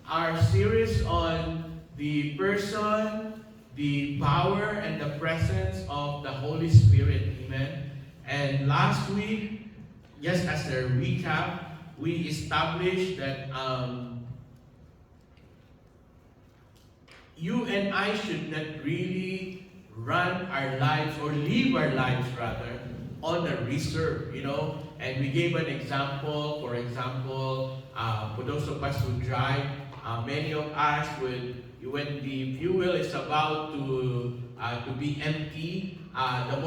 our series on the person, the power, and the presence of the Holy Spirit. Amen. And last week, just as a recap, we established that you and I should not really run our lives or live our lives rather on a reserve, And we gave an example. For example, for those of us who drive, many of us would, when the fuel is about to be empty, the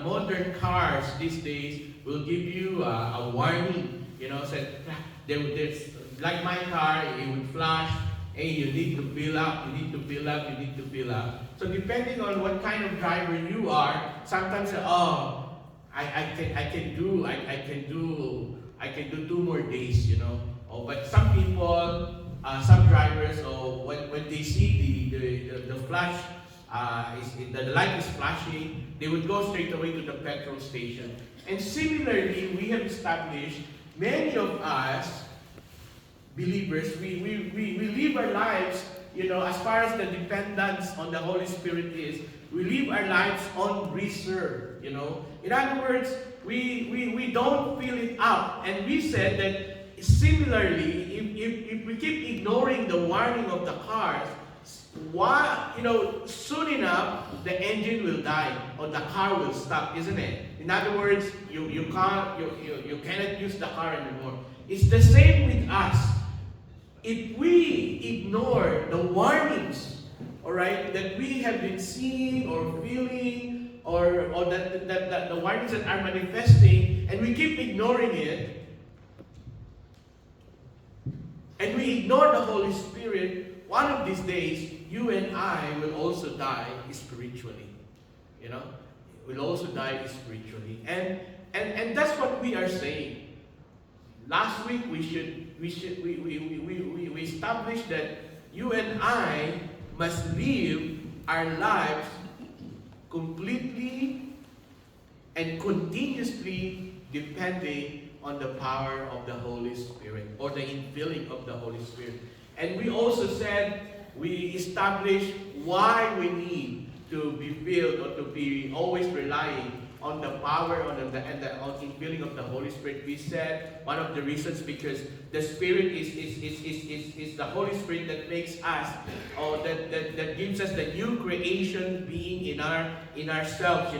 modern cars these days will give you a warning. Said there's like my car, it would flash. Hey, you need to fill up, you need to fill up, you need to fill up. So depending on what kind of driver you are, sometimes I can do 2 more days, but some people, some drivers, when they see the flash, the light is flashing, they would go straight away to the petrol station. And similarly, we have established many of us believers, we live our lives, as far as the dependence on the Holy Spirit is, we live our lives on reserve, In other words, we don't fill it up. And we said that similarly, if we keep ignoring the warning of the cars, soon enough, the engine will die or the car will stop, isn't it? In other words, you cannot use the car anymore. It's the same with us. If we ignore the warnings, all right, that we have been seeing or feeling, or that the warnings that are manifesting, and we keep ignoring it, and we ignore the Holy Spirit, one of these days, you and I will also die spiritually. We'll also die spiritually, and that's what we are saying. Last week we established that you and I must live our lives completely and continuously depending on the power of the Holy Spirit or the infilling of the Holy Spirit. And we also said, we established why we need to be filled or to be always relying on the power on the infilling of the Holy Spirit. We said one of the reasons because the Spirit is the Holy Spirit that makes us, or that gives us the new creation being in ourselves.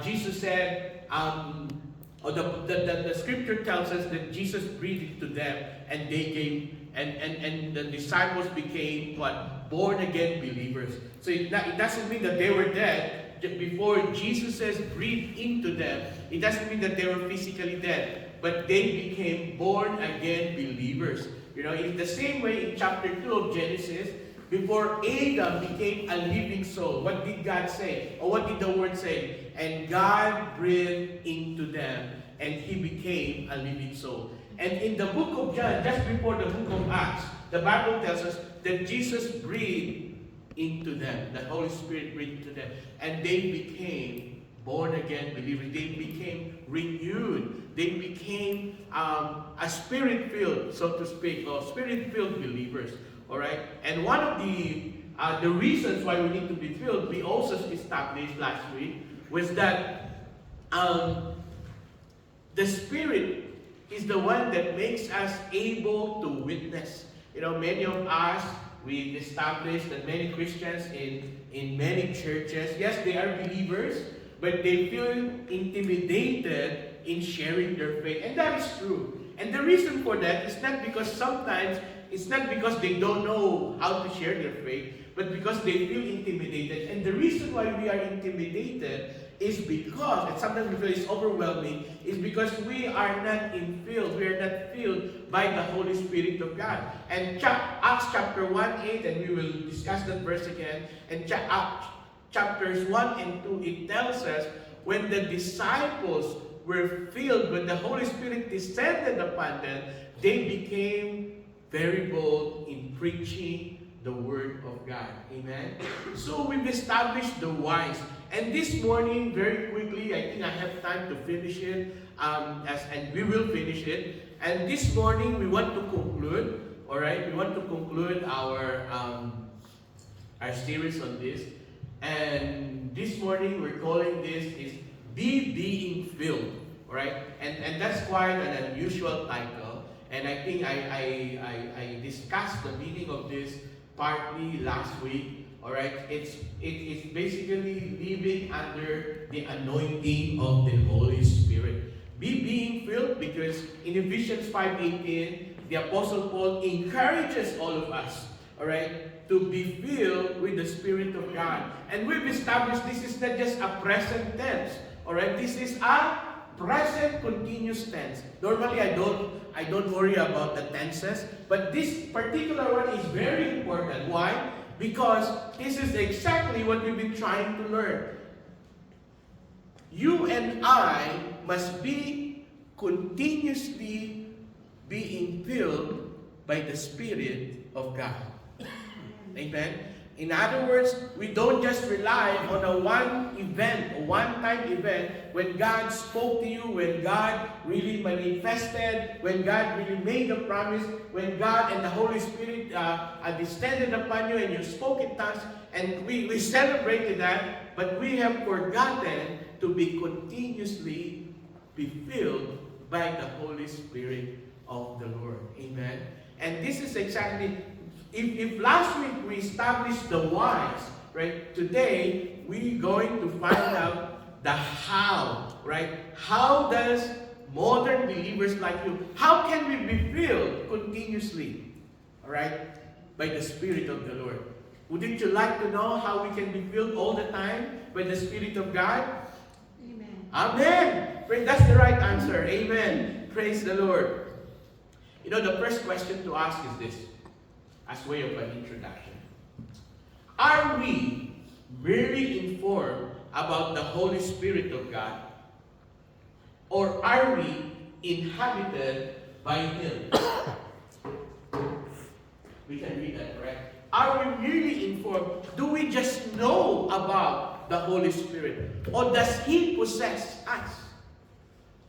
Jesus said, or the Scripture tells us that Jesus breathed to them, and they gave, and the disciples became what? Born again believers. So it doesn't mean that they were dead. Before Jesus says breathe into them, it doesn't mean that they were physically dead, but they became born again believers. In the same way in chapter 2 of Genesis, before Adam became a living soul, what did God say? Or what did the word say? And God breathed into them, and he became a living soul. And in the book of John, just before the book of Acts, the Bible tells us that Jesus breathed into them. The Holy Spirit breathed into them. And they became born again believers. They became renewed. They became a spirit-filled, so to speak, or spirit-filled believers. All right? And one of the reasons why we need to be filled, we also established last week, was that the Spirit is the one that makes us able to witness. Many of us, we established that many Christians in many churches, yes, they are believers, but they feel intimidated in sharing their faith. And that is true. And the reason for that is not because sometimes, it's not because they don't know how to share their faith, but because they feel intimidated. And the reason why we are intimidated is because, and sometimes we feel it's overwhelming, is because we are not filled by the Holy Spirit of God. And Acts chapter 1:8, and we will discuss that verse again, and chapters 1 and 2, it tells us when the disciples were filled, when the Holy Spirit descended upon them, they became very bold in preaching the Word of God. Amen? So we've established the whys. And this morning, very quickly, I think I have time to finish it, and we will finish it. And this morning, we want to conclude, all right? We want to conclude our series on this. And this morning, we're calling this is Be Being Filled, all right? And that's quite an unusual title. And I think I discussed the meaning of this partly last week, all right? It's basically living under the anointing of the Holy Spirit. Be being filled, because in Ephesians 5:18, the Apostle Paul encourages all of us, all right, to be filled with the Spirit of God. And we've established this is not just a present tense, all right? This is a present continuous tense. Normally, I don't worry about the tenses, but this particular one is very important. Why? Because this is exactly what we've been trying to learn. You and I must be continuously being filled by the Spirit of God. Amen? In other words, we don't just rely on a one-time event, when God spoke to you, when God really manifested, when God really made a promise, when God and the Holy Spirit descended upon you and you spoke in tongues, and we celebrated that, but we have forgotten to be continuously be filled by the Holy Spirit of the Lord. Amen? And this is exactly, if last week we established the whys, right? Today, we're going to find out the how, right? How does modern believers like you, how can we be filled continuously, all right, by the Spirit of the Lord? Wouldn't you like to know how we can be filled all the time by the Spirit of God? Amen. Amen. That's the right answer. Amen. Praise the Lord. You know, the first question to ask is this, as way of an introduction. Are we merely informed about the Holy Spirit of God, or are we inhabited by Him? We can read that, correct? Are we really informed? Do we just know about the Holy Spirit, or does He possess us?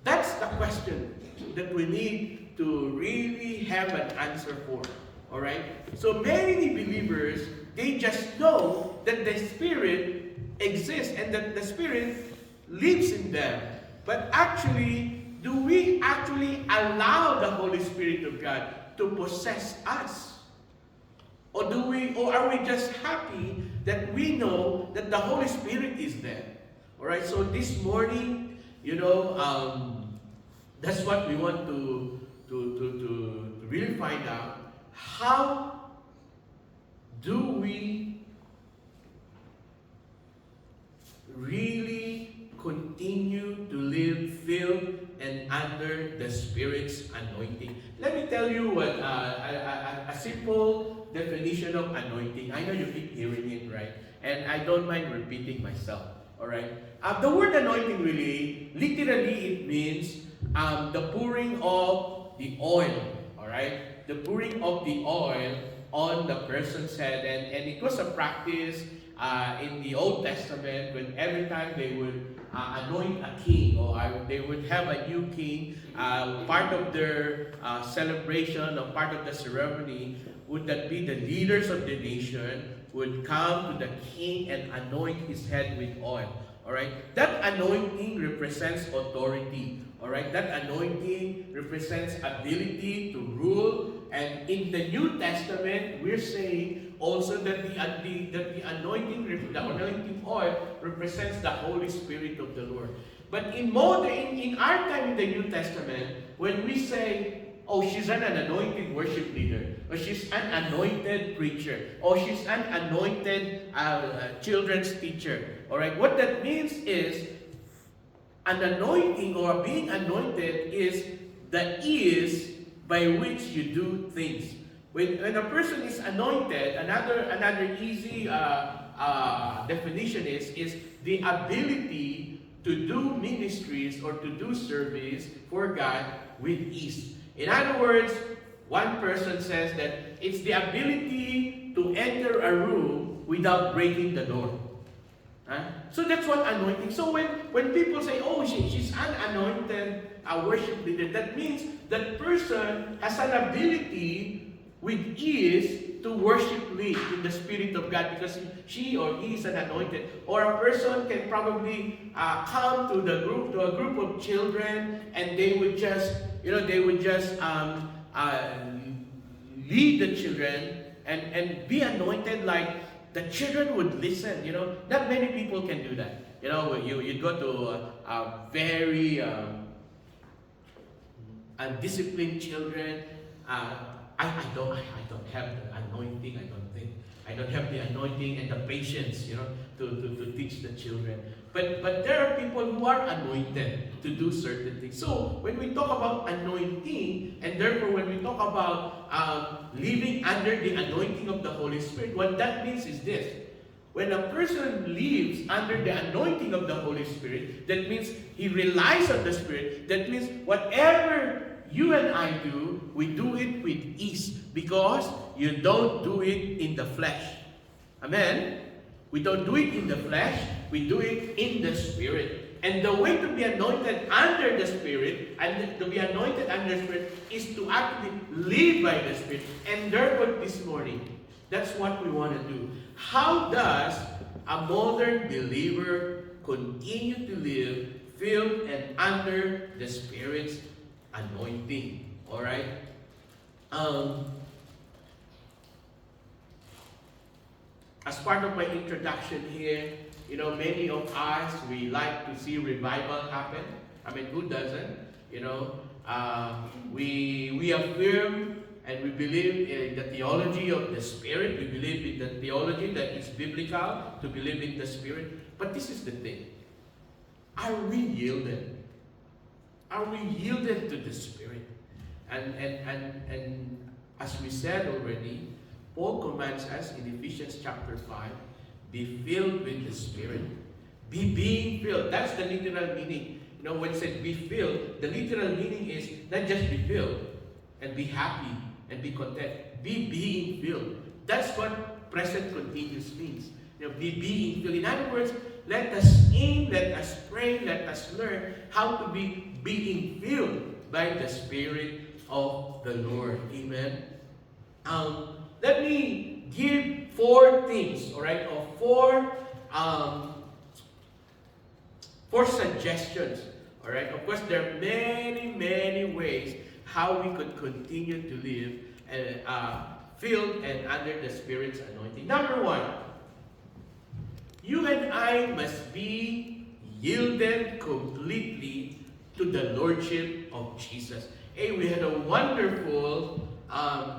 That's the question that we need to really have an answer for. All right? So many believers, they just know that the Spirit exists and that the Spirit lives in them. But actually, do we actually allow the Holy Spirit of God to possess us? Or are we just happy that we know that the Holy Spirit is there? All right? So this morning, that's what we want to really find out. How do we really continue to live filled and under the Spirit's anointing? Let me tell you what a simple definition of anointing. I know you keep hearing it, right? And I don't mind repeating myself. All right. The word anointing literally, it means the pouring of the oil. All right. The pouring of the oil on the person's head, and it was a practice in the Old Testament when every time they would anoint a king, or they would have a new king, part of their celebration or part of the ceremony would that be the leaders of the nation would come to the king and anoint his head with oil. All right, that anointing represents authority. All right, that anointing represents ability to rule. And in the New Testament, we're saying also that the anointing oil represents the Holy Spirit of the Lord. But in our time in the New Testament, when we say, oh, she's an anointed worship leader, or she's an anointed preacher, or she's an anointed children's teacher, all right, what that means is an anointing or being anointed is the ease by which you do things. When a person is anointed, another easy definition is the ability to do ministries or to do service for God with ease. In other words, one person says that it's the ability to enter a room without breaking the door. So that's what anointing. So when people say, oh, she's an anointed a worship leader, that means that person has an ability with ease to worship lead in the Spirit of God because she or he is an anointed. Or a person can probably come to a group of children, and they would just, lead the children and be anointed, like the children would listen. Not many people can do that. You go to a very undisciplined children. I don't have the anointing. I don't have the anointing and the patience, to teach the children. But there are people who are anointed to do certain things. So when we talk about anointing, and therefore when we talk about living under the anointing of the Holy Spirit, what that means is this. When a person lives under the anointing of the Holy Spirit, that means he relies on the Spirit. That means whatever you and I do, we do it with ease because you don't do it in the flesh. Amen? We don't do it in the flesh, we do it in the Spirit. And the way to be anointed under the Spirit, and to be anointed under the Spirit, is to actually live by the Spirit. And therefore this morning, that's what we want to do. How does a modern believer continue to live filled and under the Spirit's anointing? All right. As part of my introduction here, many of us, we like to see revival happen. I mean, who doesn't? We affirm and we believe in the theology of the Spirit. We believe in the theology that is biblical, to believe in the Spirit. But this is the thing. Are we yielded? Are we yielded to the Spirit? And as we said already, Paul commands us in Ephesians chapter 5, be filled with the Spirit. Be being filled. That's the literal meaning. When it says be filled, the literal meaning is not just be filled and be happy and be content. Be being filled. That's what present continuous means. Be being filled. In other words, let us aim, let us pray, let us learn how to be being filled by the Spirit of the Lord. Amen. Let me give 4 things, all right, or 4 suggestions, all right. Of course, there are many, many ways how we could continue to live filled and under the Spirit's anointing. Number 1, you and I must be yielded completely to the Lordship of Jesus. Hey, we had a wonderful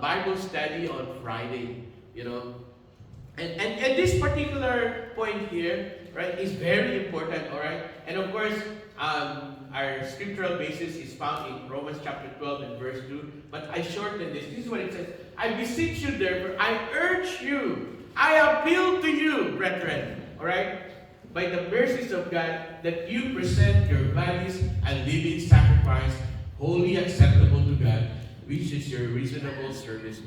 Bible study on Friday, and this particular point here, right, is very important, all right. And of course, our scriptural basis is found in Romans chapter 12 and verse 2. But I shorten this. This is what it says: I beseech you, therefore, I urge you, I appeal to you, brethren, all right, by the mercies of God, that you present your bodies a living sacrifice, wholly acceptable to God, which is your reasonable service.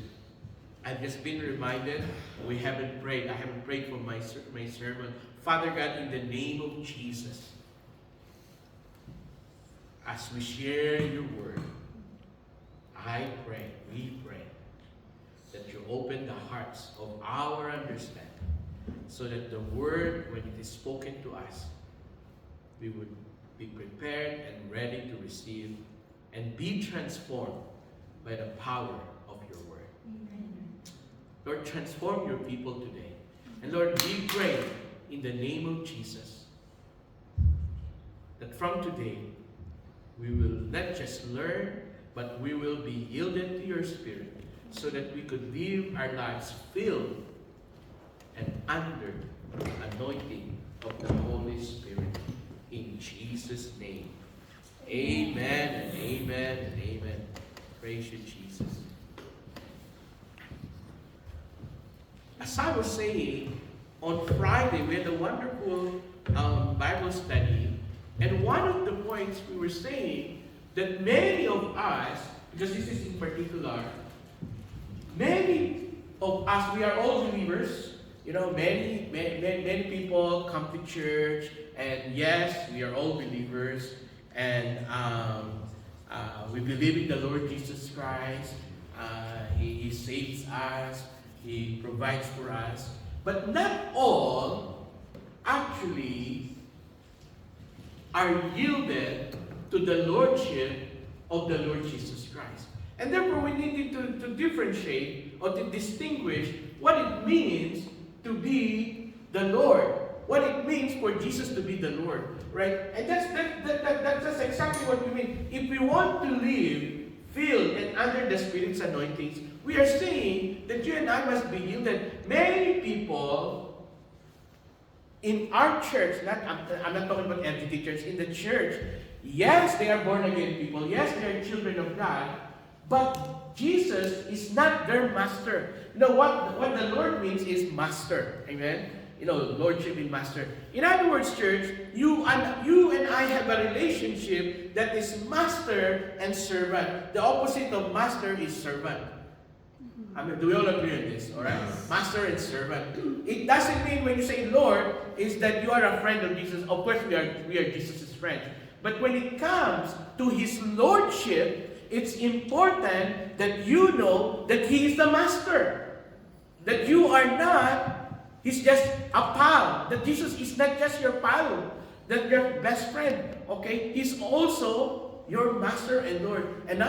I've just been reminded, we haven't prayed. I haven't prayed for my sermon. Father God, in the name of Jesus, as we share your word, we pray, that you open the hearts of our understanding, so that the word, when it is spoken to us, we would be prepared and ready to receive and be transformed by the power of your word. Amen. Lord, transform your people today. And Lord, we pray in the name of Jesus that from today, we will not just learn, but we will be yielded to your Spirit, so that we could live our lives filled and under the anointing of the Holy Spirit. In Jesus' name. Amen and amen and amen. Praise you, Jesus. As I was saying, on Friday we had a wonderful Bible study, and one of the points we were saying that many of us, because this is in particular, many of us, we are all believers. Many people come to church, and yes, we are all believers. And we believe in the Lord Jesus Christ. He saves us. He provides for us. But not all actually are yielded to the Lordship of the Lord Jesus Christ. And therefore, we need to differentiate or to distinguish what it means to be the Lord. What it means for Jesus to be the Lord. Right? And that's exactly what we mean. If we want to live filled and under the Spirit's anointings, we are saying that you and I must be yielded. Many people in our church, I'm not talking about entity church, in the church, yes, they are born again people. Yes, they are children of God. But Jesus is not their master. You know what the Lord means is master. Amen? You know, lordship in master. In other words, church, you and I have a relationship that is master and servant. The opposite of master is servant. I mean, do we all agree on this? All right? Master and servant. It doesn't mean when you say Lord is that you are a friend of Jesus. Of course, we are Jesus' friends. But when it comes to His lordship, it's important that you know that He is the master. That you are not, He's just a pal. That Jesus is not just your pal. That your best friend. Okay? He's also your master and Lord. And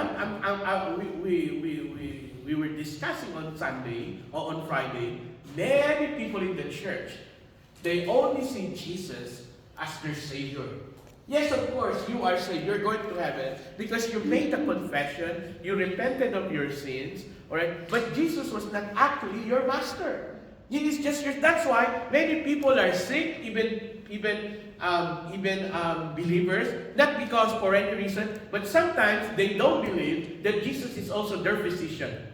we were discussing on Sunday or on Friday, many people in the church, they only see Jesus as their Savior. Yes, of course, you are saved. You're going to heaven because you made a confession, you repented of your sins, all right? But Jesus was not actually your master. He is just your. That's why many people are sick, even believers, not because for any reason, but sometimes they don't believe that Jesus is also their physician.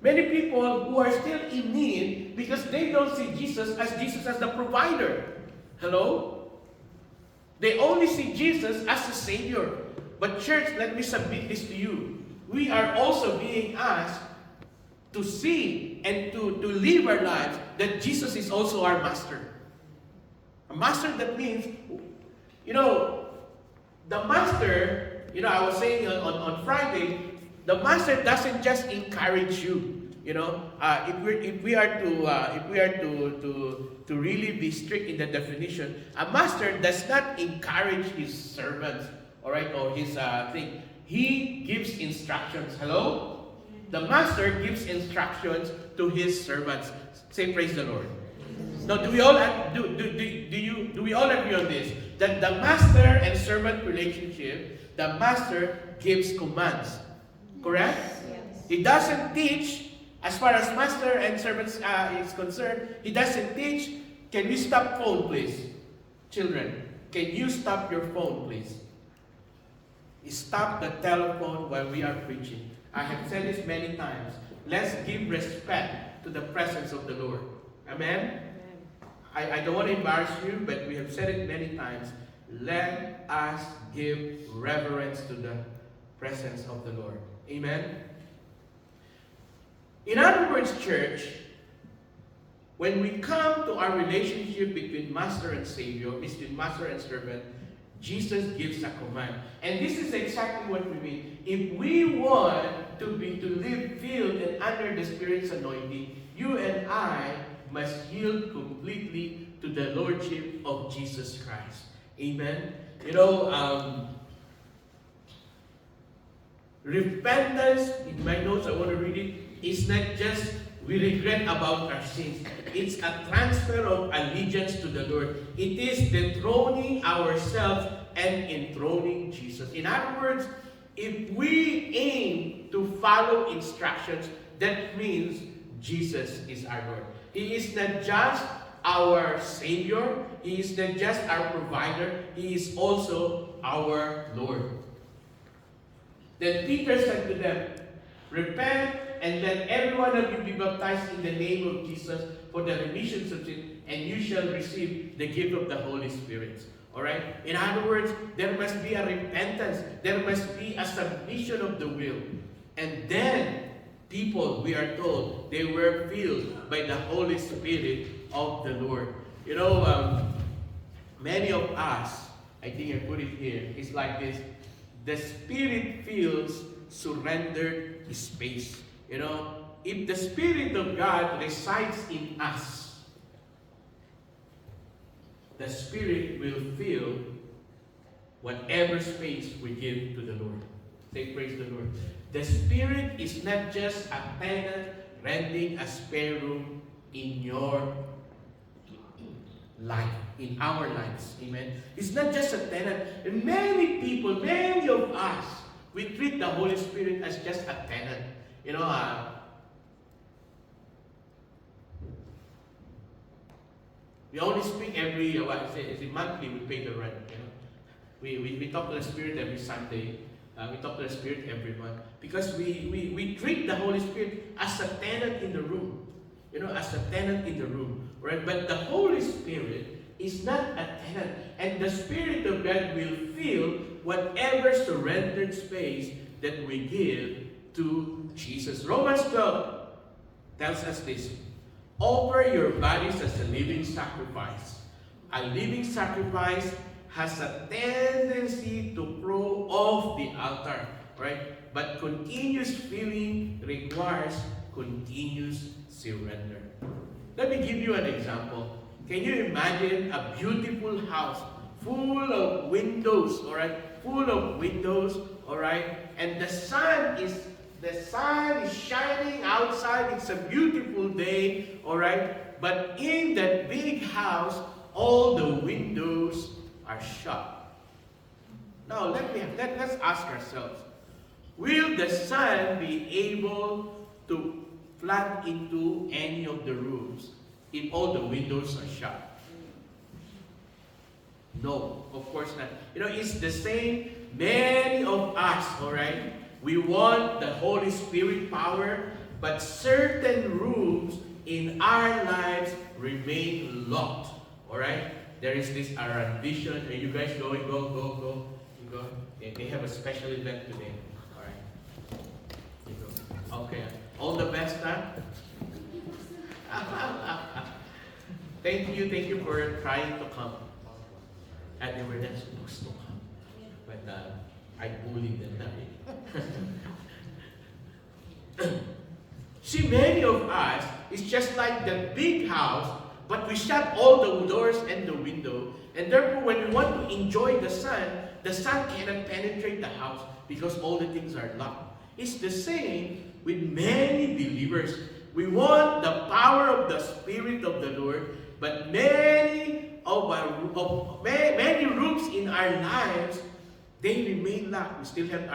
Many people who are still in need because they don't see Jesus as the provider. Hello? They only see Jesus as the Savior. But church, let me submit this to you. We are also being asked to see and to live our lives that Jesus is also our master. A master that means, the master, I was saying on Friday, the master doesn't just encourage you. If we are to really be strict in the definition, a master does not encourage his servants, all right, or his thing. He gives instructions. Hello? The master gives instructions to his servants. Say praise the Lord. Now, do we all agree on this? That the master and servant relationship, the master gives commands. Correct? Yes. He doesn't teach, as far as master and servants is concerned, he doesn't teach, can we stop phone please? Children, can you stop your phone please? Stop the telephone while we are preaching. I have said this many times. Let's give respect to the presence of the Lord. Amen? I don't want to embarrass you, but we have said it many times. Let us give reverence to the presence of the Lord. Amen? In other words, church, when we come to our relationship between master and savior, between master and servant, Jesus gives a command. And this is exactly what we mean. If we want to live filled and under the Spirit's anointing, you and I must yield completely to the Lordship of Jesus Christ. Amen? Repentance, in my notes, I want to read it, is not just we regret about our sins. It's a transfer of allegiance to the Lord. It is dethroning ourselves and enthroning Jesus. In other words, if we aim to follow instructions, that means Jesus is our Lord. He is not just our Savior. He is not just our provider. He is also our Lord. Then Peter said to them, repent and let every one of you be baptized in the name of Jesus for the remission of sin, and you shall receive the gift of the Holy Spirit. Alright? In other words, there must be a repentance. There must be a submission of the will. And then, people, we are told, they were filled by the Holy Spirit of the Lord. Many of us, I think I put it here. It's like this. The Spirit feels surrendered space. You know, if the Spirit of God resides in us, the Spirit will fill whatever space we give to the Lord. Say, praise the Lord. The Spirit is not just a tenant renting a spare room in your life, in our lives. Amen. It's not just a tenant. And many people, many of us, we treat the Holy Spirit as just a tenant. You know, we only speak every, is it monthly, we pay the rent. You know, we talk to the Spirit every Sunday. We talk to the Spirit every month. Because we treat the Holy Spirit as a tenant in the room. You know, as a tenant in the room. Right? But the Holy Spirit is not a tenant. And the Spirit of God will fill whatever surrendered space that we give to Jesus. Romans 12 tells us this. Offer your bodies as a living sacrifice. A living sacrifice has a tendency to throw off the altar, right? But continuous filling requires continuous surrender. Let me give you an example. Can you imagine a beautiful house full of windows, all right? Full of windows, all right? And the sun is shining outside. It's a beautiful day, all right? But in that big house, all the windows are shut. Now let's ask ourselves, will the sun be able to flood into any of the rooms if all the windows are shut? No, of course not. You know, it's the same. Many of us, all right, we want the Holy Spirit power, but certain rooms in our lives remain locked. All right? There is this vision. Are you guys going? Go. You go. They have a special event today. All right. You go. Okay. All the best, huh? Thank you for trying to come. And they were not supposed to come. But I bullied them that way. See, many of us, it's just like the big house, but we shut all the doors and the window. And therefore, when we want to enjoy the sun cannot penetrate the house because all the things are locked. It's the same with many believers. We want the power of the Spirit of the Lord, but many rooms in our lives, they remain locked. We still have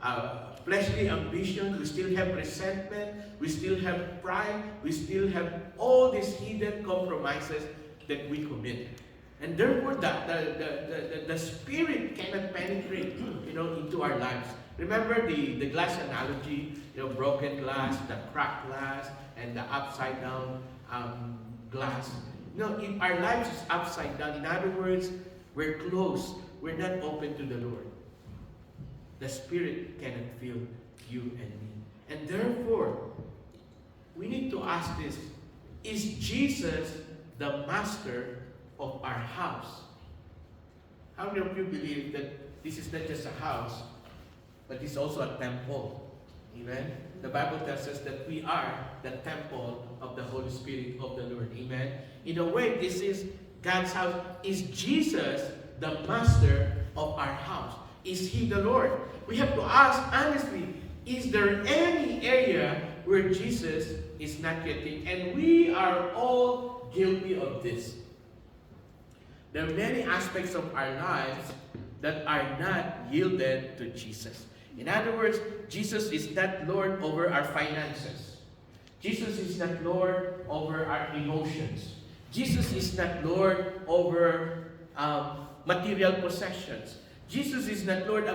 our fleshly ambition, we still have resentment, we still have pride, we still have all these hidden compromises that we commit. And therefore, the Spirit cannot penetrate, into our lives. Remember the glass analogy, broken glass, the cracked glass, and the upside down glass. If our lives is upside down, in other words, we're closed, we're not open to the Lord. The Spirit cannot fill you and me. And therefore, we need to ask this. Is Jesus the master of our house? How many of you believe that this is not just a house, but it's also a temple? Amen? The Bible tells us that we are the temple of the Holy Spirit of the Lord. Amen? In a way, this is God's house. Is Jesus the master of our house? Is He the Lord? We have to ask honestly, is there any area where Jesus is not getting? And we are all guilty of this. There are many aspects of our lives that are not yielded to Jesus. In other words, Jesus is not Lord over our finances. Jesus is not Lord over our emotions. Jesus is not Lord over material possessions. Jesus is not Lord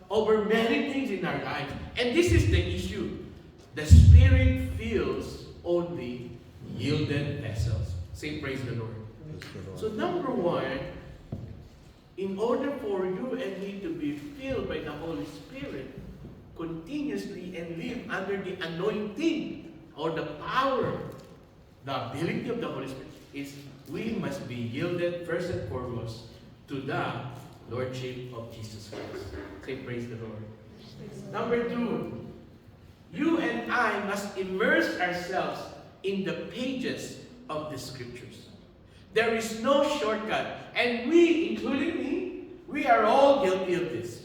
over many things in our lives. And this is the issue. The Spirit fills only yielded vessels. Say, praise the Lord. So number one, in order for you and me to be filled by the Holy Spirit continuously and live under the anointing or the power, the ability of the Holy Spirit, is we must be yielded first and foremost to the Lordship of Jesus Christ. Say, praise the Lord. Number 2, you and I must immerse ourselves in the pages of the Scriptures. There is no shortcut. And we, including me, we are all guilty of this.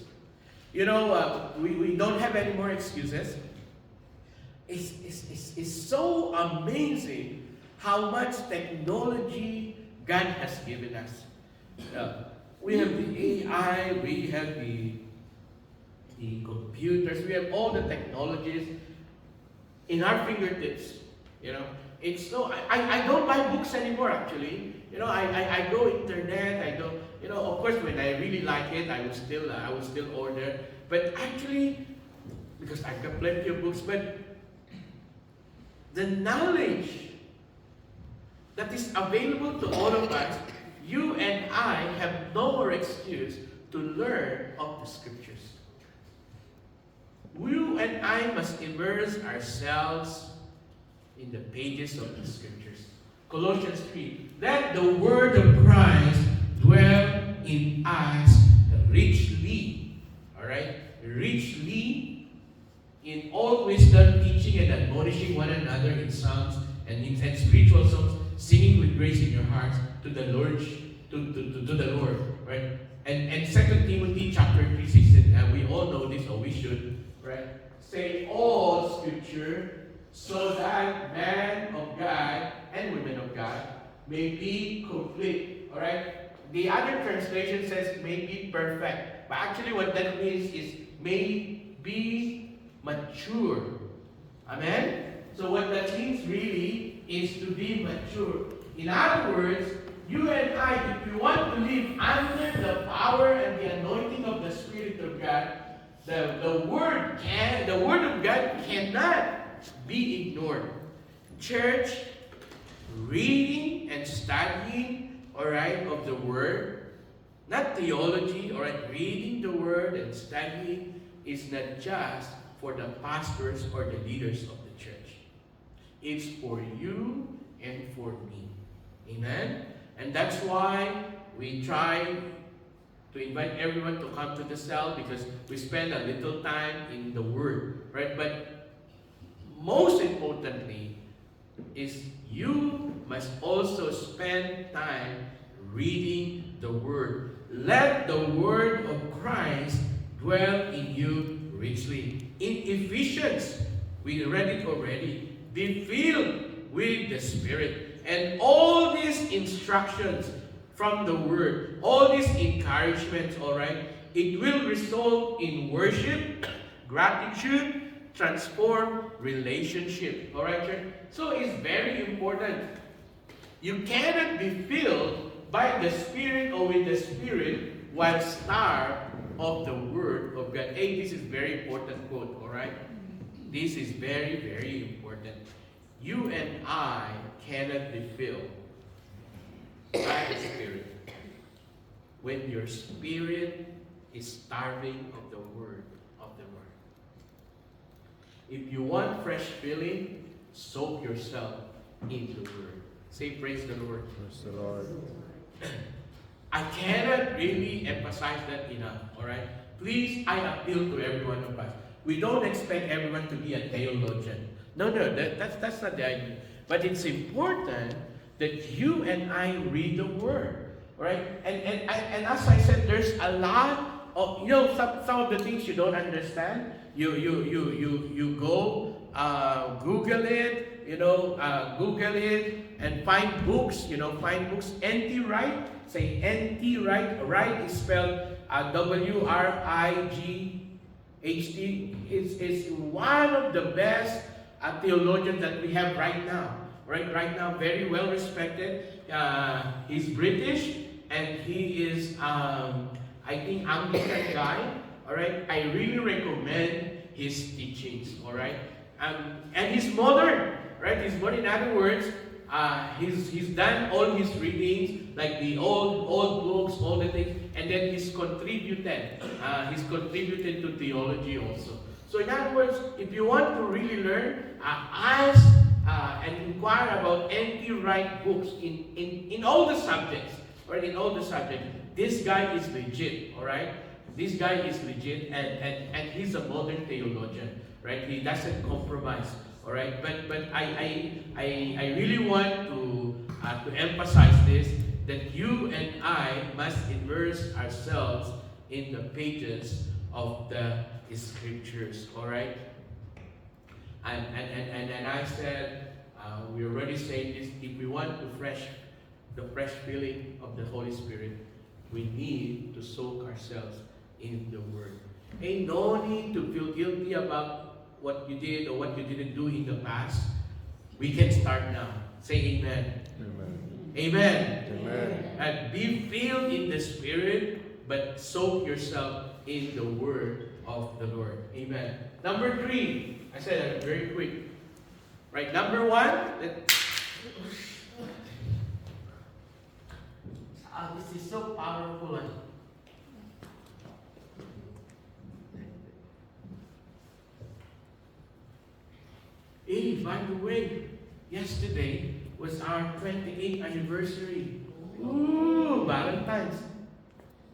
We don't have any more excuses. It's so amazing how much technology God has given us. We have the AI, we have the computers, we have all the technologies in our fingertips. It's so I don't buy books anymore actually. I go internet, I go, of course when I really like it, I will still order. But actually, because I've got plenty of books, but the knowledge that is available to all of us, you and I have no more excuse to learn of the Scriptures. You and I must immerse ourselves in the pages of the Scriptures. Colossians 3, let the word of Christ dwell in us richly. Alright? Richly in all wisdom, teaching and admonishing one another in psalms and hymns and spiritual songs, singing with grace in your hearts to the Lord, to the Lord, right? And 2 Timothy chapter 3:16, we all know this, or we should, right? Say all Scripture, so that man of God and women of God may be complete. All right. The other translation says may be perfect, but actually what that means is may be mature. Amen. So what that means really is to be mature. In other words, you and I, if you want to live under the power and the anointing of the Spirit of God, the Word of God cannot be ignored. Church, reading and studying, alright, of the Word, not theology, alright, reading the Word and studying is not just for the pastors or the leaders of the church. It's for you and for me. Amen? And that's why we try to invite everyone to come to the cell, because we spend a little time in the Word, right? But most importantly is you must also spend time reading the Word. Let the Word of Christ dwell in you richly. In Ephesians, we read it already, be filled with the Spirit. And all these instructions from the Word, all these encouragements, all right, it will result in worship, gratitude, transform relationship. All right, church? So it's very important. You cannot be filled by the Spirit or with the Spirit while starved of the Word of God. Hey, this is very important quote, all right? This is very, very important. You and I cannot be filled by the Spirit when your spirit is starving of the Word of the Lord. If you want fresh filling, soak yourself in the Word. Say, praise the Lord. Praise the Lord. I cannot really emphasize that enough, all right? Please, I appeal to every one of us. We don't expect everyone to be a theologian. No, that's not the idea. But it's important that you and I read the Word, right? And as I said, there's a lot of, some of the things you don't understand. You go Google it, Google it and find books, find books. N.T. Wright, say N.T. Wright. Wright is spelled W-R-I-G-H-T. Is one of the best theologians that we have right now. Right now, very well respected. He's British and he is, I think, Anglican guy. All right, I really recommend his teachings. All right, and he's modern. Right, he's modern. In other words, he's done all his readings, like the old books, all the things, and then he's contributed. He's contributed to theology also. So in other words, if you want to really learn, ask and inquire about N.T. Wright books in all the subjects, or in all the subjects. this guy is legit, all right? This guy is legit, and he's a modern theologian, right? He doesn't compromise, all right? But I really want to emphasize this, that you and I must immerse ourselves in the pages of the scriptures, all right? And I said, we already said this, if we want the fresh feeling of the Holy Spirit, we need to soak ourselves in the Word. Ain't no need to feel guilty about what you did or what you didn't do in the past. We can start now. Say amen. Amen. Amen. Amen. And be filled in the Spirit, but soak yourself in the Word of the Lord. Amen. Number 3, I said that very quick. Right, number 1, this is so powerful. Hey, by the way, yesterday was our 28th anniversary. Ooh, Valentine's.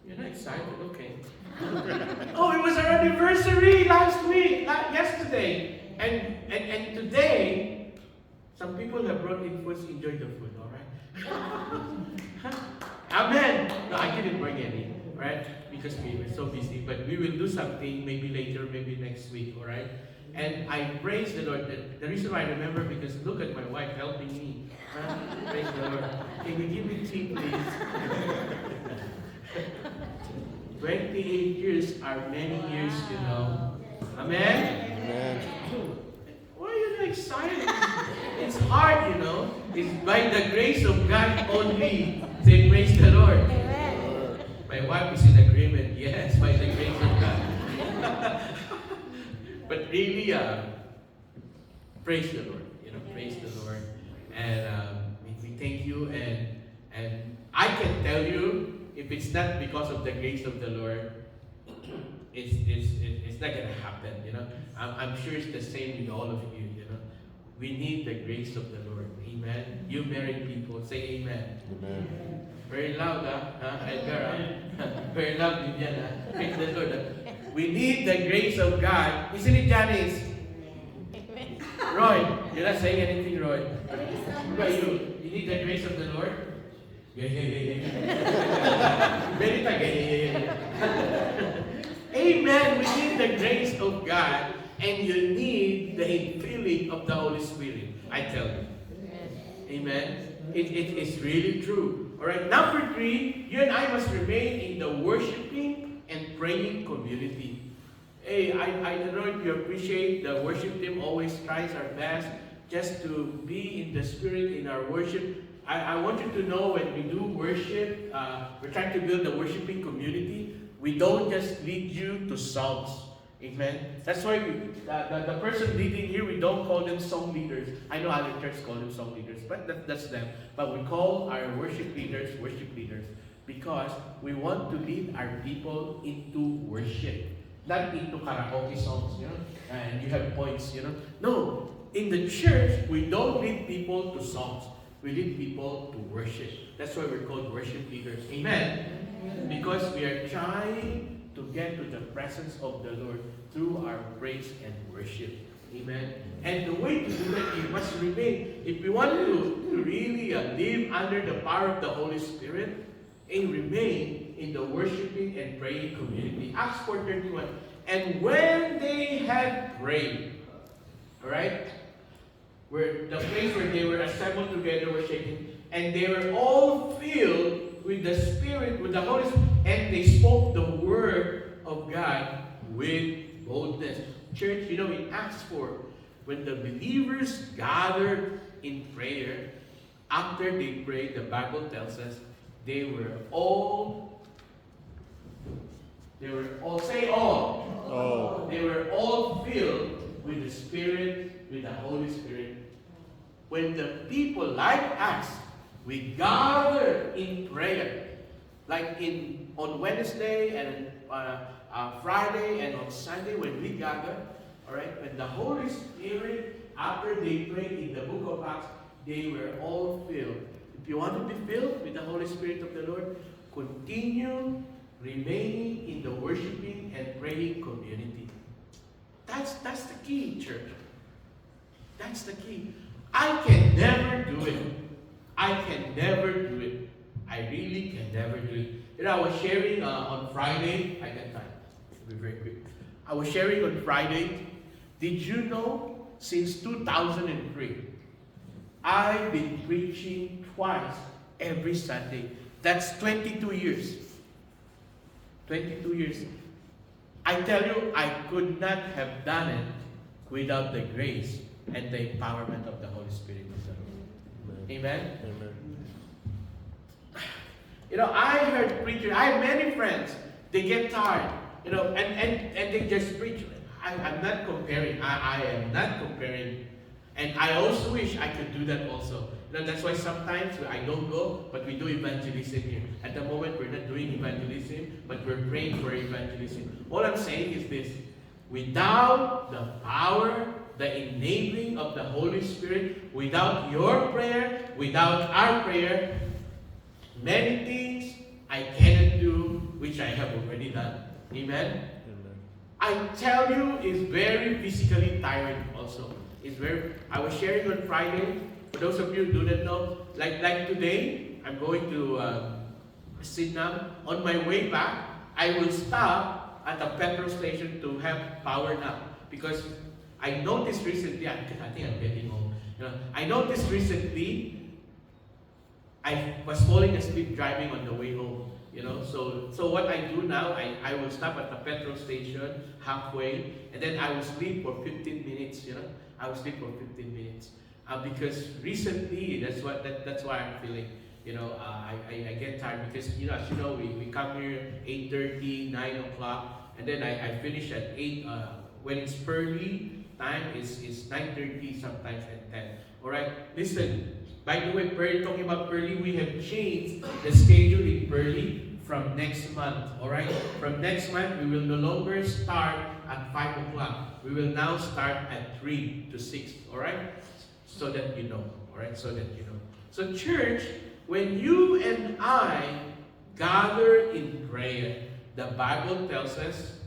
You're not excited? Okay. Oh, it was our anniversary last week, yesterday. And today, some people have brought in food. Enjoy the food, all right? Amen. No, I didn't bring any, right? Because we were so busy. But we will do something maybe later, maybe next week, all right? And I praise the Lord. The reason why I remember, because look at my wife helping me. Praise the Lord. Can you give me tea, please? 28 years are many years, you know. Amen? Amen. Why are you not excited? It's hard, you know. It's by the grace of God only. Say, praise the Lord. Amen. My wife is in agreement. Yes, by the grace of God. But really, praise the Lord. You know, praise the Lord. And we thank you. And I can tell you, if it's not because of the grace of the Lord, it's not gonna happen. You know, I'm sure it's the same with all of you. You know, we need the grace of the Lord. Amen. You married people, say amen. Amen. Very loud, Edgar. Very loud, Viviana. Praise the Lord. We need the grace of God. Isn't it, Janice? Amen. Roy, you're not saying anything, Roy. What about you? You need the grace of the Lord? Yeah. Very tight. Yeah. Amen. We need the grace of God, and you need the infilling of the Holy Spirit. I tell you. Amen. It is really true. All right. Number 3, you and I must remain in the worshiping and praying community. Hey, I don't know if you appreciate the worship team always tries our best just to be in the spirit in our worship. I want you to know when we do worship, we're trying to build a worshiping community. We don't just lead you to songs. Amen. That's why the person leading here, we don't call them song leaders. I know other churches call them song leaders, but that's them. But we call our worship leaders because we want to lead our people into worship, not into karaoke songs, you know, and you have points, you know. No, in the church, we don't lead people to songs. We lead people to worship. That's why we're called worship leaders. Amen. Because we are trying to get to the presence of the Lord through our praise and worship. Amen. And the way to do that, you must remain. If we want to really live under the power of the Holy Spirit, and remain in the worshiping and praying community. Acts 4:31. And when they had prayed, all right, where the place where they were assembled together was shaken, and they were all filled with the Spirit, with the Holy Spirit, and they spoke the word of God with boldness. Church, you know, in Acts 4, when the believers gathered in prayer, after they prayed, the Bible tells us, they were all, say all. Oh. They were all filled with the Spirit, with the Holy Spirit. When the people like us, we gather in prayer, like on Wednesday and Friday and on Sunday when we gather, all right, when the Holy Spirit, after they prayed in the book of Acts, they were all filled. If you want to be filled with the Holy Spirit of the Lord, continue remaining in the worshiping and praying community. That's the key, church. That's the key. I can never do it. I can never do it. I really can never do it. You know, I was sharing on Friday. I got time. It'll be very quick. I was sharing on Friday. Did you know since 2003, I've been preaching twice every Sunday. That's 22 years. 22 years. I tell you, I could not have done it without the grace and the empowerment of the Holy Spirit of the Lord. Amen? Amen. You know, I heard preachers, I have many friends, they get tired, you know, and they just preach. I'm not comparing. I am not comparing. And I also wish I could do that also. You know, that's why sometimes I don't go, but we do evangelism here. At the moment, we're not doing evangelism, but we're praying for evangelism. All I'm saying is this. Without the power, the enabling of the Holy Spirit, without your prayer, without our prayer, many things I cannot do, which I have already done. Amen? I tell you, it's very physically tiring also. I was sharing on Friday, for those of you who do not know, like today, I'm going to Sitnam. On my way back, I will stop at a petrol station to have power nap. Because I noticed recently, I think I'm getting old. You know, I noticed recently, I was falling asleep driving on the way home. You know, so what I do now, I will stop at the petrol station halfway, and then I will sleep for 15 minutes. You know, I will sleep for 15 minutes because recently that's why I'm feeling. You know, I get tired because as you know, we come here 8:30, 9 o'clock, and then I finish at 8. When it's Pearly time is 9:30 sometimes and 10. All right, listen. By the way, talking about Pearly, we have changed the schedule in Pearly from next month. All right, from next month we will no longer start at 5 o'clock. We will now start at 3 to 6. All right, so that you know. All right, so that you know. So church, when you and I gather in prayer, the Bible tells us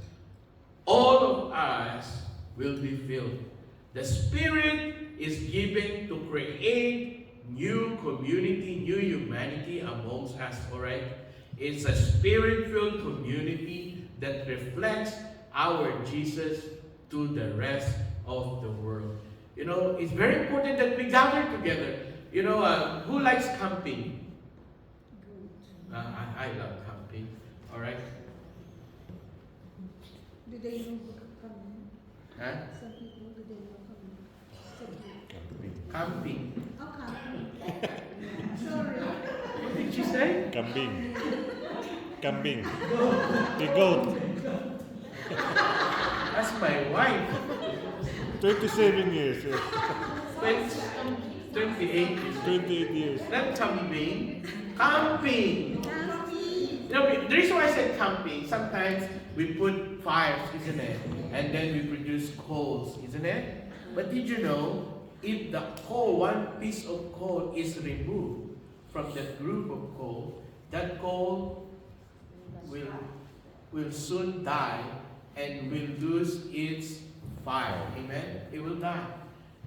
all of us will be filled. The Spirit is given to create new community, new humanity amongst us, all right? It's a Spirit-filled community that reflects our Jesus to the rest of the world. You know, it's very important that we gather together. You know, who likes camping? I love camping, all right? Do they know camping? Huh? Some people, do they know camping? Some people. Camping. Oh, camping. Sorry. What did you say? Kambing. Kambing. The goat. That's my wife. 27 years. 28 years. 28 years. Not camping. Camping. Camping. You know, the reason why I said camping, sometimes we put fires, isn't it? And then we produce coals, isn't it? But did you know, if the coal, one piece of coal is removed from that group of coal, that coal will soon die and will lose its fire. Amen? It will die.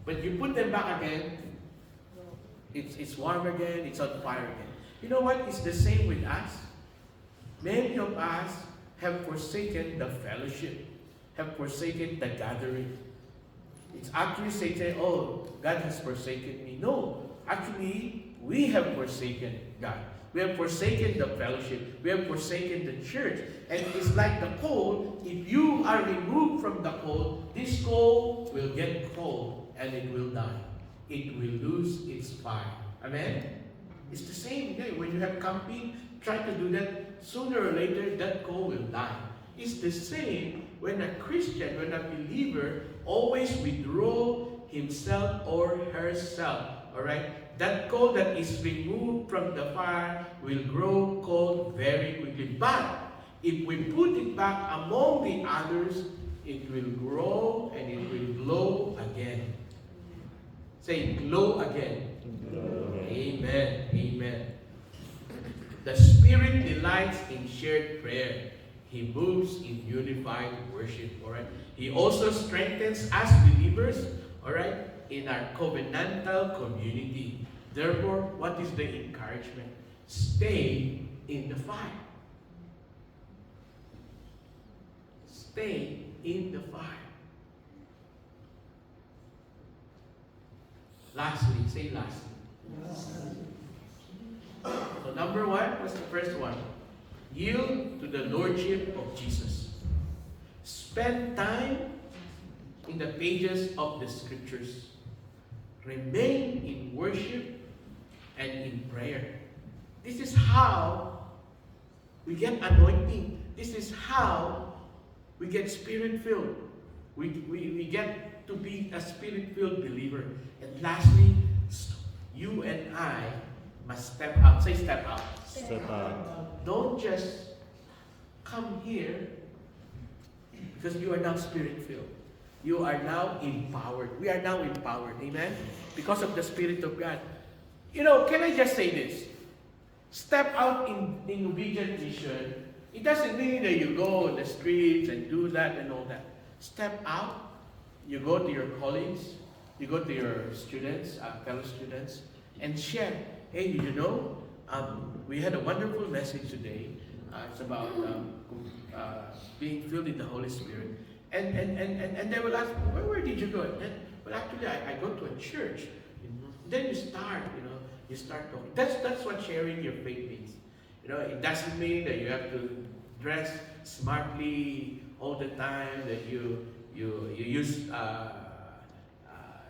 But you put them back again, it's warm again, it's on fire again. You know what? It's the same with us. Many of us have forsaken the fellowship, have forsaken the gathering. It's actually Satan, oh, God has forsaken me. No, actually, we have forsaken God. We have forsaken the fellowship. We have forsaken the church. And it's like the coal. If you are removed from the coal, this coal will get cold and it will die. It will lose its fire. Amen? It's the same day. When you have camping, try to do that. Sooner or later, that coal will die. It's the same when a Christian, when a believer, always withdraw himself or herself. Alright? That coal that is removed from the fire will grow cold very quickly. But if we put it back among the others, it will grow and it will glow again. Say, glow again. Amen. Amen. The Spirit delights in shared prayer. He moves in unified worship. All right. He also strengthens us believers. All right, in our covenantal community. Therefore, what is the encouragement? Stay in the fire. Stay in the fire. Lastly, say lastly. So number one, what's the first one? Yield to the Lordship of Jesus. Spend time in the pages of the Scriptures. Remain in worship and in prayer. This is how we get anointing. This is how we get Spirit-filled. We get to be a Spirit-filled believer. And lastly, you and I must step out. Say step out. Step out. Don't just come here because you are now Spirit-filled. You are now empowered. We are now empowered. Amen? Because of the Spirit of God. You know, can I just say this? Step out in obedient mission. It doesn't mean that you go on the streets and do that and all that. Step out. You go to your colleagues. You go to your students, fellow students, and share. Hey, you know, we had a wonderful message today. It's about being filled in the Holy Spirit. And they will ask, where did you go? And, well, actually, I go to a church. Then you start talking. That's what sharing your faith means. You know, it doesn't mean that you have to dress smartly all the time, that you use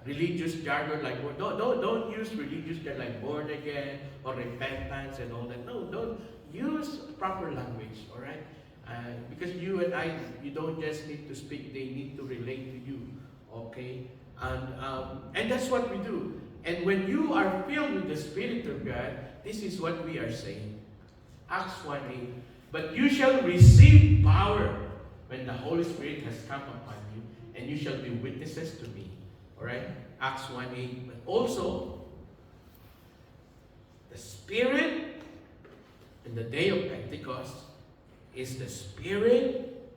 religious jargon like, don't use religious jargon like born again or repentance and all that. No, don't use proper language, all right? Because you and I, you don't just need to speak, they need to relate to you, okay? And that's what we do. And when you are filled with the Spirit of God, this is what we are saying. Acts 1:8. But you shall receive power when the Holy Spirit has come upon you, and you shall be witnesses to me. All right? Acts 1:8. But also, the Spirit in the day of Pentecost is the Spirit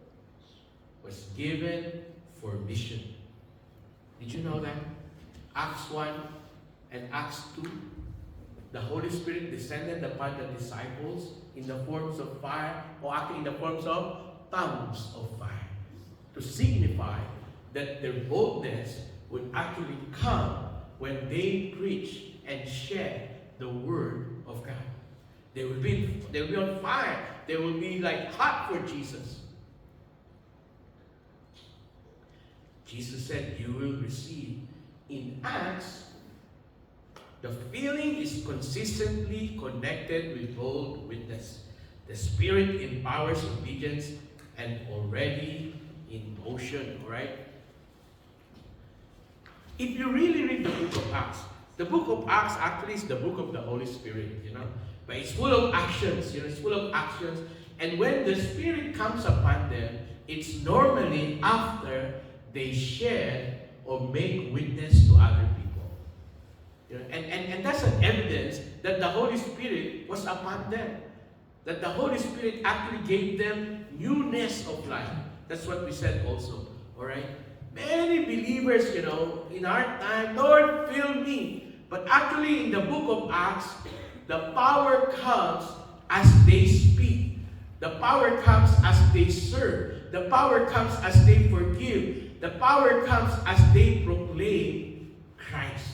was given for mission. Did you know that? Acts 1 and Acts 2, the Holy Spirit descended upon the disciples in the forms of fire, or actually in the forms of tongues of fire, to signify that their boldness would actually come when they preach and share the Word of God. They will be on fire. They will be like hot for Jesus. Jesus said, you will receive. In Acts, the feeling is consistently connected with bold witness. The Spirit empowers obedience and already in motion, right? If you really read the book of Acts, the book of Acts actually is the book of the Holy Spirit, you know. But it's full of actions, you know, it's full of actions. And when the Spirit comes upon them, it's normally after they share or make witness to other people. You know, and that's an evidence that the Holy Spirit was upon them. That the Holy Spirit actually gave them newness of life. That's what we said also. Alright? Many believers, you know, in our time, Lord, fill me. But actually in the book of Acts, the power comes as they speak. The power comes as they serve. The power comes as they forgive. The power comes as they proclaim Christ.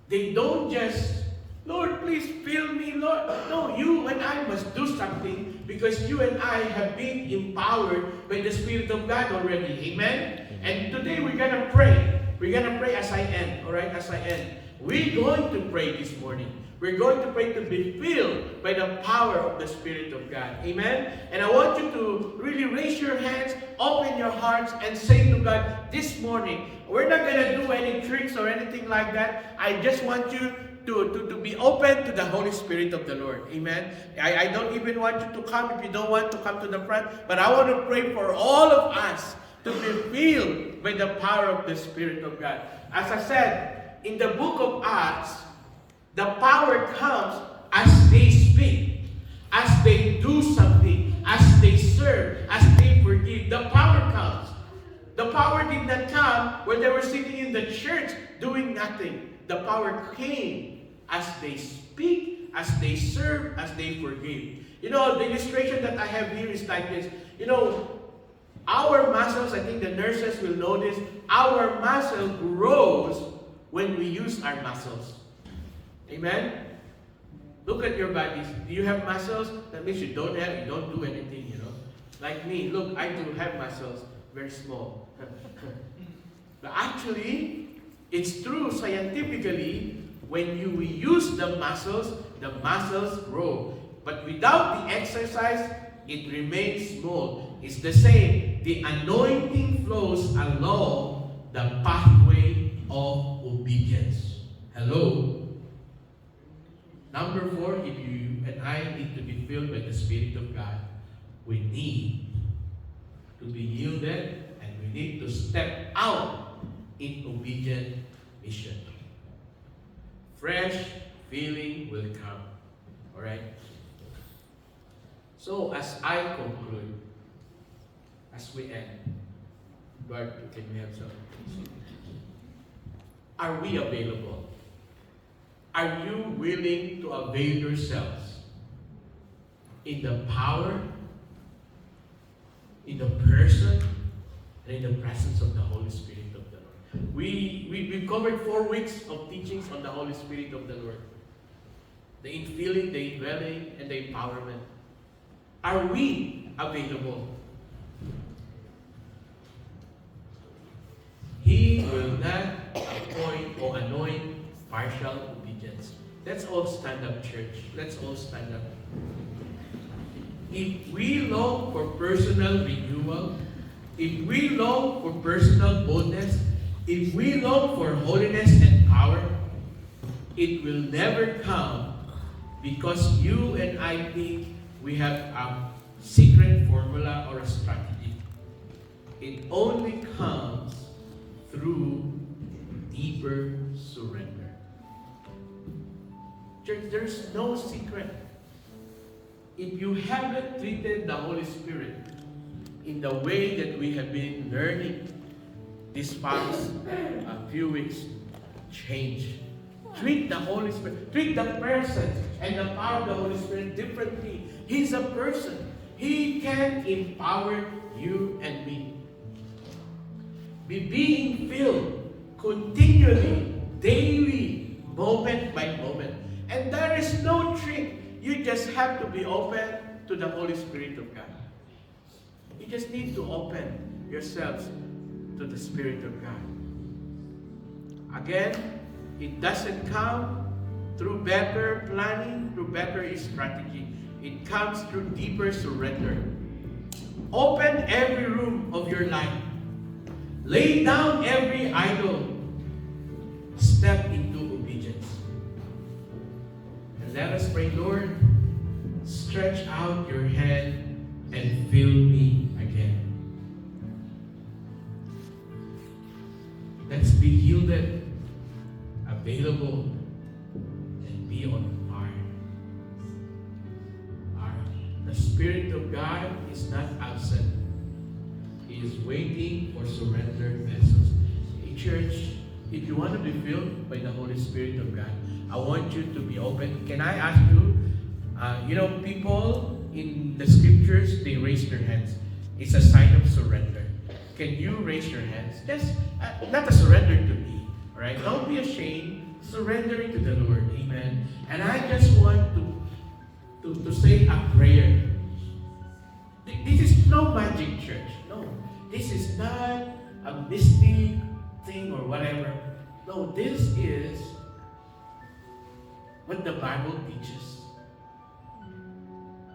They don't just, Lord, please fill me, Lord. No, you and I must do something because you and I have been empowered by the Spirit of God already. Amen? And today we're going to pray. We're going to pray as I end. All right, as I end. We're going to pray this morning. We're going to pray to be filled by the power of the Spirit of God. Amen? And I want you to really raise your hands, open your hearts, and say to God, this morning, we're not going to do any tricks or anything like that. I just want you to be open to the Holy Spirit of the Lord. Amen? I don't even want you to come if you don't want to come to the front. But I want to pray for all of us to be filled by the power of the Spirit of God. As I said, in the book of Acts, the power comes as they speak. as they do something, as they serve, as they forgive, the power comes. The power did not come when they were sitting in the church doing nothing. The power came as they speak, as they serve, as they forgive. You know, the illustration that I have here is like this. You know, our muscles, I think the nurses will know this, our muscle grows when we use our muscles. Amen? Look at your bodies. Do you have muscles? That means you don't do anything, you know. Like me, look, I do have muscles, very small. But actually, it's true scientifically, when we use the muscles grow. But without the exercise, it remains small. It's the same. The anointing flows along the pathway of obedience. Hello? Number 4, if you and I need to be filled by the Spirit of God, we need to be yielded and we need to step out in obedient mission. Fresh feeling will come. Alright? So, as I conclude, as we end, Bart, can we have some? Are we available? Are you willing to avail yourselves in the power, in the person, and in the presence of the Holy Spirit of the Lord? We've covered 4 weeks of teachings on the Holy Spirit of the Lord. The infilling, the indwelling, and the empowerment. Are we available? He will not appoint or anoint partial obedience. Let's all stand up, church. Let's all stand up. If we long for personal renewal, if we long for personal boldness, if we long for holiness and power, it will never come because you and I think we have a secret formula or a strategy. It only comes through deeper surrender. Church, there's no secret. If you haven't treated the Holy Spirit in the way that we have been learning these past few weeks, change. Treat the Holy Spirit, treat the person and the power of the Holy Spirit differently. He's a person. He can empower you and me. Be being filled continually, daily, moment by moment. And there is no trick. You just have to be open to the Holy Spirit of God. You just need to open yourselves to the Spirit of God. Again, it doesn't come through better planning, through better strategy. It comes through deeper surrender. Open every room of your life. Lay down every idol. Step into obedience. And let us pray, Lord, stretch out your hand and fill me again. Let's be yielded, available, and be on fire. The Spirit of God is not absent. He is waiting for surrendered vessels. Hey, church, if you want to be filled by the Holy Spirit of God, I want you to be open. Can I ask you, people in the scriptures, they raise their hands. It's a sign of surrender. Can you raise your hands? Just, not a surrender to me, all right? Don't be ashamed. Surrendering to the Lord, amen. And I just want to say a prayer. This is no magic, church. No, this is not a mystic thing or whatever. No, this is what the Bible teaches.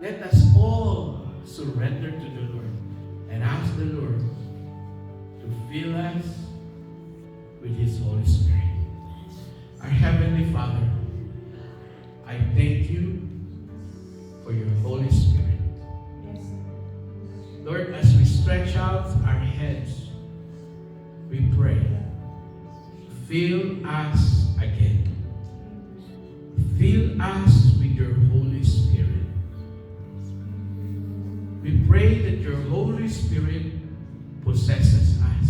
Let us all surrender to the Lord and ask the Lord to fill us with His Holy Spirit. Our Heavenly Father, I thank you for your Holy Spirit. Lord, as we stretch out our hands, we pray, fill us again. Fill us with your Holy Spirit. pray that your Holy Spirit possesses us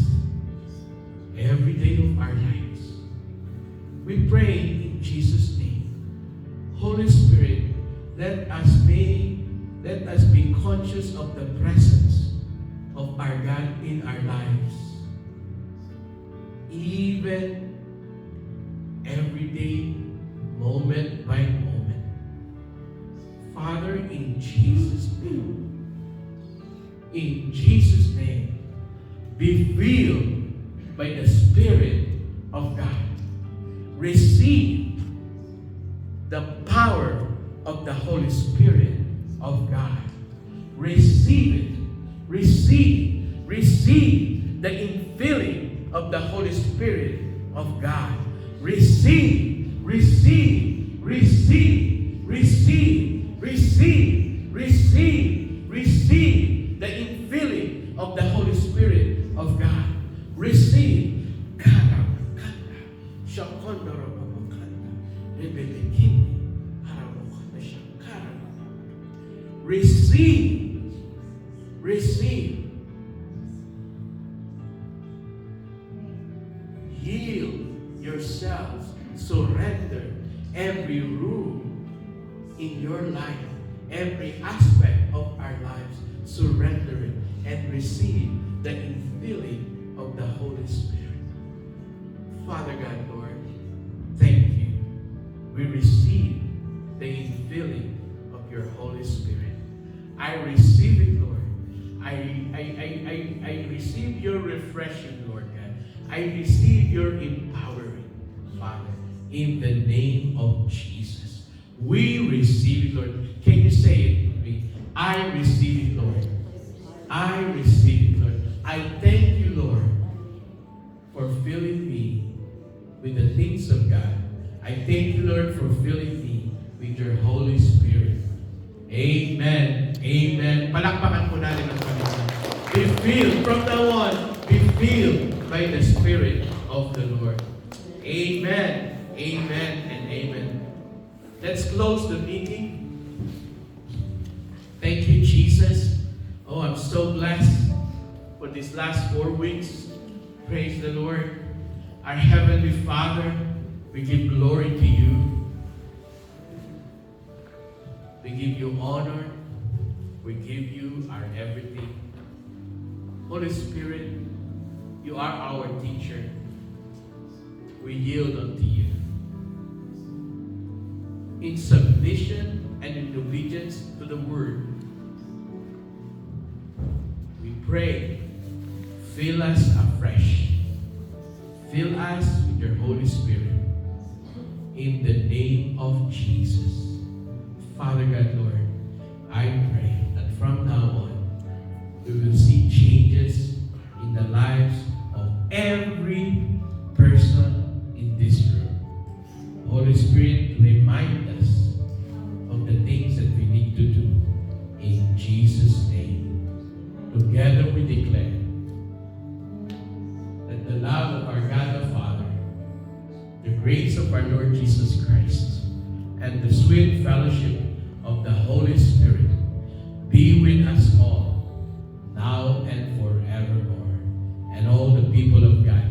every day of our lives. We pray in Jesus' name. Holy Spirit, let us be conscious of the presence of our God in our lives. Even every day, moment by moment. Father, in Jesus' name, be filled by the Spirit of God. Receive the power of the Holy Spirit of God. Receive it. Receive the infilling of the Holy Spirit of God. Receive the infilling of the Holy Spirit of God. Receive. Receive. Yield yourselves. Surrender every room in your life, every aspect of our lives. Surrender it and receive the infilling of the Holy Spirit. Father God, Lord, thank you. We receive the infilling of your Holy Spirit. I receive it, Lord. I receive your refreshing, Lord God. I receive your empowering, Father, in the name of Jesus. We receive it, Lord. Can you say it with me? I receive it, Lord. I receive it, Lord. I thank you, Lord, for filling me with the things of God. I thank you, Lord, for filling me with your Holy Spirit. Amen. Amen. Palakpakan po natin ang Panginoon. Be filled from now on. Be filled by the Spirit of the Lord. Amen. Amen and amen. Let's close the meeting. Thank you, Jesus. Oh, I'm so blessed for these last 4 weeks. Praise the Lord. Our Heavenly Father, we give glory to you. We give you honor. We give you our everything. Holy Spirit, you are our teacher. We yield unto you. In submission and in obedience to the word, we pray, fill us afresh. Fill us with your Holy Spirit. In the name of Jesus. Father God, Lord, I pray that from now on, we will see changes in the lives of every person in this room. Holy Spirit, remind us of the things that we need to do. In Jesus' name. Together we declare that the love of our God the Father, the grace of our Lord Jesus Christ, and the sweet fellowship of the Holy Spirit be with us all, now and forevermore. And all the people of God